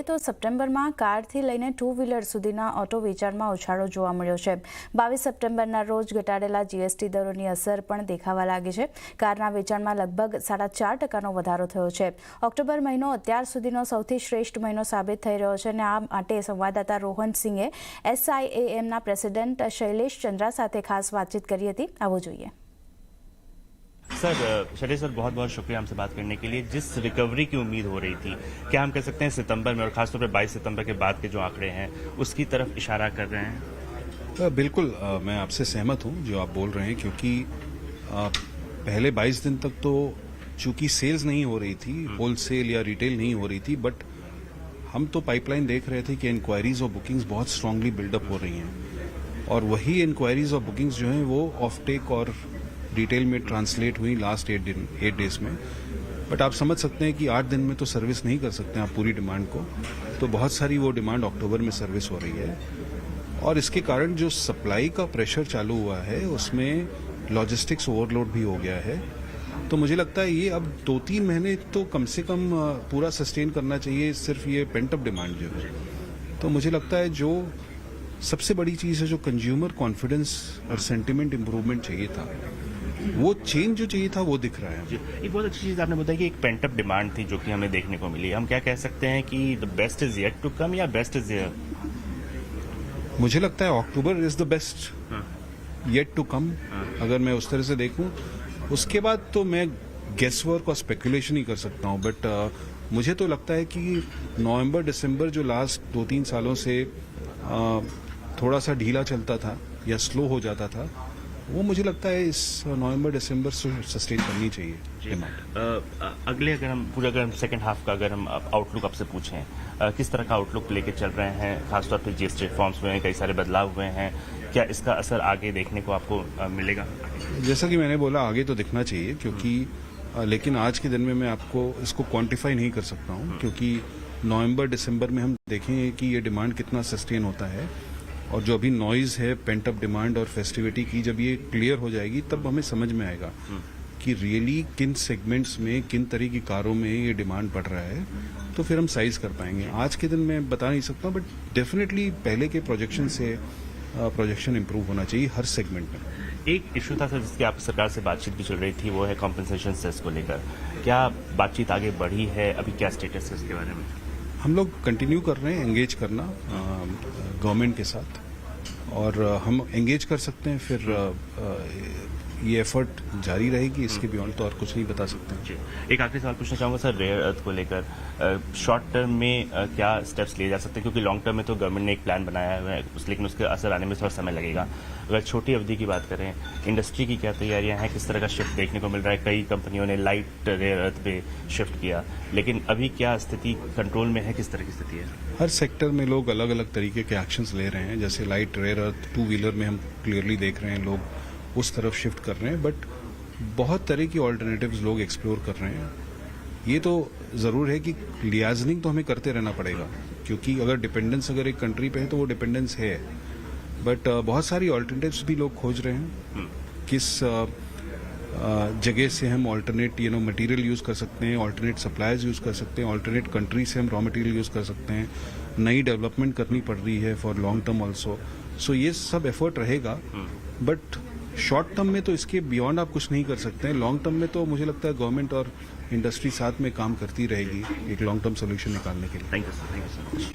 તો સપ્ટેમ્બરમાં કારથી લઈને 2 વ્હીલર સુધીના ઓટો વેચાણમાં ઉછાળો જોવા મળ્યો છે। 22 સપ્ટેમ્બરના રોજ ઘટાડેલા જીએસટી દરોની અસર પણ દેખાવા લાગી છે। કારના વેચાણમાં લગભગ 4.5% વધારો થયો છે। ઓક્ટોબર મહિનો અત્યાર સુધીનો સૌથી શ્રેષ્ઠ મહિનો સાબિત થઈ રહ્યો છે અને આ માટે સંવાદદાતા રોહન સિંહે SIAMના પ્રેસિડેન્ટ શૈલેષ ચંદ્રા સાથે ખાસ વાતચીત કરી હતી। આવો જોઈએ। सर शैलेश सर, बहुत बहुत शुक्रिया हमसे बात करने के लिए। जिस रिकवरी की उम्मीद हो रही थी, क्या हम कह सकते हैं सितंबर में और खासतौर पर 22 सितंबर के बाद के जो आंकड़े हैं उसकी तरफ इशारा कर रहे हैं? बिल्कुल, मैं आपसे सहमत हूं जो आप बोल रहे हैं, क्योंकि पहले 22 दिन तक तो चूंकि सेल्स नहीं हो रही थी, होलसेल या रिटेल नहीं हो रही थी, बट हम तो पाइपलाइन देख रहे थे कि इंक्वायरीज और बुकिंग्स बहुत स्ट्रांगली बिल्डअप हो रही हैं और वही इंक्वायरीज और बुकिंग्स जो हैं वो ऑफ टेक और डिटेल में ट्रांसलेट हुई लास्ट 8 डेज में। बट आप समझ सकते हैं कि 8 दिन में तो सर्विस नहीं कर सकते आप पूरी डिमांड को, तो बहुत सारी वो डिमांड अक्टूबर में सर्विस हो रही है और इसके कारण जो सप्लाई का प्रेशर चालू हुआ है उसमें लॉजिस्टिक्स ओवरलोड भी हो गया है। तो मुझे लगता है ये अब 2-3 महीने तो कम से कम पूरा सस्टेन करना चाहिए, सिर्फ ये पेंट अप डिमांड जो है। तो मुझे लगता है जो सबसे बड़ी चीज़ है, जो कंज्यूमर कॉन्फिडेंस और सेंटिमेंट इम्प्रूवमेंट चाहिए था, वो चेंज जो चाहिए था वो दिख रहा है। एक बहुत अच्छी चीज़ आपने बताई कि एक पेंट अप डिमांड थी जो कि हमें देखने को मिली। हम क्या कह सकते हैं कि the best is yet to come या बेस्ट इज हियर? मुझे लगता है October is the best yet to come, अगर मैं उस तरह से देखूं। उसके बाद तो मैं गेस वर्क और स्पेकुलेशन ही कर सकता हूं, बट मुझे तो लगता है कि नवंबर दिसंबर जो लास्ट 2-3 सालों से थोड़ा सा ढीला चलता था या स्लो हो जाता था, वो मुझे लगता है इस नवंबर दिसंबर से सस्टेन करनी चाहिए डिमांड। अगले अगर हम सेकंड हाफ का अगर हम आउटलुक आपसे पूछें, किस तरह का आउटलुक लेके चल रहे हैं? खासतौर पर जीएसटी रिफॉर्म्स में कई सारे बदलाव हुए हैं, क्या इसका असर आगे देखने को आपको मिलेगा? जैसा कि मैंने बोला, आगे तो दिखना चाहिए, क्योंकि लेकिन आज के दिन में मैं आपको इसको क्वांटिफाई नहीं कर सकता हूँ, क्योंकि नवंबर दिसंबर में हम देखेंगे कि ये डिमांड कितना सस्टेन होता है और जो अभी नॉइज है पेंट अप डिमांड और फेस्टिविटी की, जब ये क्लियर हो जाएगी तब हमें समझ में आएगा कि रियली किन सेगमेंट्स में, किन तरह की कारों में ये डिमांड बढ़ रहा है, तो फिर हम साइज कर पाएंगे। आज के दिन मैं बता नहीं सकता, बट डेफिनेटली पहले के प्रोजेक्शन से प्रोजेक्शन इंप्रूव होना चाहिए हर सेगमेंट में। एक इशू था सर जिसकी आप सरकार से बातचीत भी चल रही थी, वो है कॉम्पनसेशन सेस को लेकर। क्या बातचीत आगे बढ़ी है? अभी क्या स्टेटस है इसके बारे में? हम लोग कंटिन्यू कर रहे हैं एंगेज करना गवर्नमेंट के साथ, और हम एंगेज कर सकते हैं, फिर ये एफर्ट जारी रहेगी। इसके बियॉन्ड तो और कुछ नहीं बता सकते हैं। एक आखिरी सवाल पूछना चाहूँगा सर, रेयर अर्थ को लेकर शॉर्ट टर्म में क्या स्टेप्स लिए जा सकते हैं? क्योंकि लॉन्ग टर्म में तो गवर्नमेंट ने एक प्लान बनाया हुआ है, लेकिन उसके असर आने में थोड़ा समय लगेगा। अगर छोटी अवधि की बात करें, इंडस्ट्री की क्या तैयारियां हैं? किस तरह का शिफ्ट देखने को मिल रहा है? कई कंपनियों ने लाइट रेयर अर्थ पे शिफ्ट किया, लेकिन अभी क्या स्थिति कंट्रोल में है? किस तरह की स्थिति है? हर सेक्टर में लोग अलग अलग तरीके के एक्शंस ले रहे हैं। जैसे लाइट रेयर अर्थ 2 व्हीलर में हम क्लियरली देख रहे हैं लोग उस तरफ शिफ्ट कर रहे हैं, बट बहुत तरह की ऑल्टरनेटिव्स लोग एक्सप्लोर कर रहे हैं। ये तो ज़रूर है कि लियाजनिंग तो हमें करते रहना पड़ेगा, क्योंकि अगर डिपेंडेंस अगर एक कंट्री पे है तो वो डिपेंडेंस है, बट बहुत सारी ऑल्टरनेटिव्स भी लोग खोज रहे हैं। किस जगह से हम ऑल्टरनेट मटेरियल यूज़ कर सकते हैं, ऑल्टरनेट सप्लायर्स यूज़ कर सकते हैं, ऑल्टरनेट कंट्री से हम रॉ मटेरियल यूज़ कर सकते हैं। नई डेवलपमेंट करनी पड़ रही है फॉर लॉन्ग टर्म ऑल्सो। सो ये सब एफर्ट रहेगा, बट शॉर्ट टर्म में तो इसके बियॉन्ड आप कुछ नहीं कर सकते हैं। लॉन्ग टर्म में तो मुझे लगता है गवर्नमेंट और इंडस्ट्री साथ में काम करती रहेगी एक लॉन्ग टर्म सोल्यूशन निकालने के लिए। Thank you sir, thank you so much.